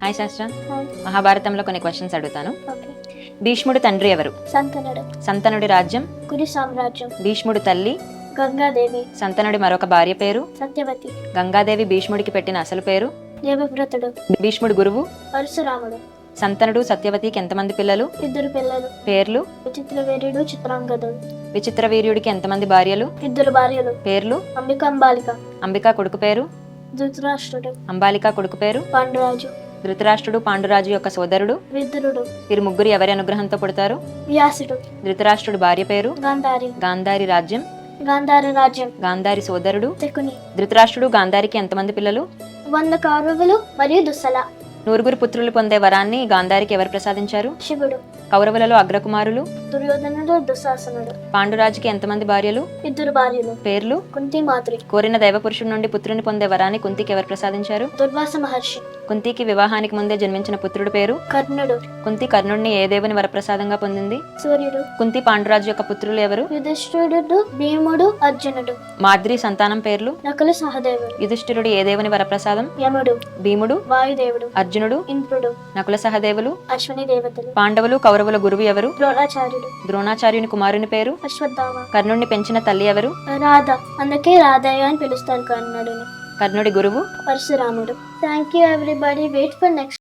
Hi శాస్త్ర. Hi. మహాభారతంలో కొన్ని క్వశ్చన్స్ అడుగుతాను. ఓకే. భీష్ముడు తండ్రి ఎవరు? సంతనుడు. సంతనుడి రాజ్యం? కురు సామ్రాజ్యం. భీష్ముడు తల్లి? గంగాదేవి. సంతనుడి మరొక భార్య పేరు? సత్యవతి. గంగాదేవి భీష్ముడికి పెట్టిన అసలు పేరు? దేవవ్రతుడు. భీష్ముడు గురువు? పరశురాముడు. సంతనుడు సత్యవతికి ఎంతమంది పిల్లలు? 2 పిల్లలు. పేర్లు? విచిత్రవీర్యుడు, చిత్రాంగదుడు. విచిత్ర వీర్యుడికి ఎంతమంది భార్యలు? 2 భార్యలు. పేర్లు? అంబికాంబాలిక. అంబికా కొడుకు పేరు? ధృతరాష్ట్రుడు. అంబాలిక కొడుకు పేరు? పాండురాజు. ధృతరాష్ట్రుడు పాండురాజు యొక్క సోదరుడు? విదురుడు. వీరు ముగ్గురు ఎవరి అనుగ్రహంతో పుడతారు? వ్యాసుడు. ధృతరాష్ట్రుడు భార్య పేరు? గాంధారి. గాంధారి రాజ్యం? గాంధారి రాజ్యం. గాంధారి సోదరుడు? శకుని. ధృతరాష్ట్రుడు గాంధారికి ఎంతమంది పిల్లలు? 100 కౌరవులు మరియు దుస్సల. 9 పుత్రులు పొందే వరాన్ని గాంధారికి ఎవరు ప్రసాదించారు? శివుడు. కౌరవులలో అగ్రకుమారులు? దుర్యోధనుడు, దుశ్శాసనుడు. పాండురాజుకి ఎంతమంది భార్యలు? 2 భార్యలు. పేర్లు? కుంతి మాతృ. కోరిన దైవపురుషుడి నుండి పుత్రుని పొందే వరాన్ని కుంతికి ఎవరు ప్రసాదించారు? దుర్వాస మహర్షి. కుంతికి వివాహానికి ముందే జన్మించిన పుత్రుడి పేరు? కర్ణుడు. కుంతి కర్ణుడిని ఏ దేవుని వరప్రసాదంగా పొందింది? సూర్యుడు. కుంతి పాండురాజు యొక్క పుత్రులు ఎవరు? యుధిష్ఠిరుడు, భీముడు, అర్జునుడు. మాద్రి సంతానం పేర్లు? నకులు, సహదేవుడు. యుధిష్ఠిరుడు ఏ దేవుని వరప్రసాదం? యముడు. భీముడు? వాయుదేవుడు. అర్జునుడు? ఇంద్రుడు. నకుల సహదేవులు? అశ్విని దేవతలు. పాండవులు కౌరవుల గురువు ఎవరు? ద్రోణాచార్యుడు. ద్రోణాచార్యుని కుమారుని పేరు? అశ్వత్థామ. కర్ణుడిని పెంచిన తల్లి ఎవరు? రాధ. అందుకే రాధయ్య అని పిలుస్తారు కర్ణుడిని. కర్ణుడి గురువు? పరశురాముడు. Thank you everybody. Wait for next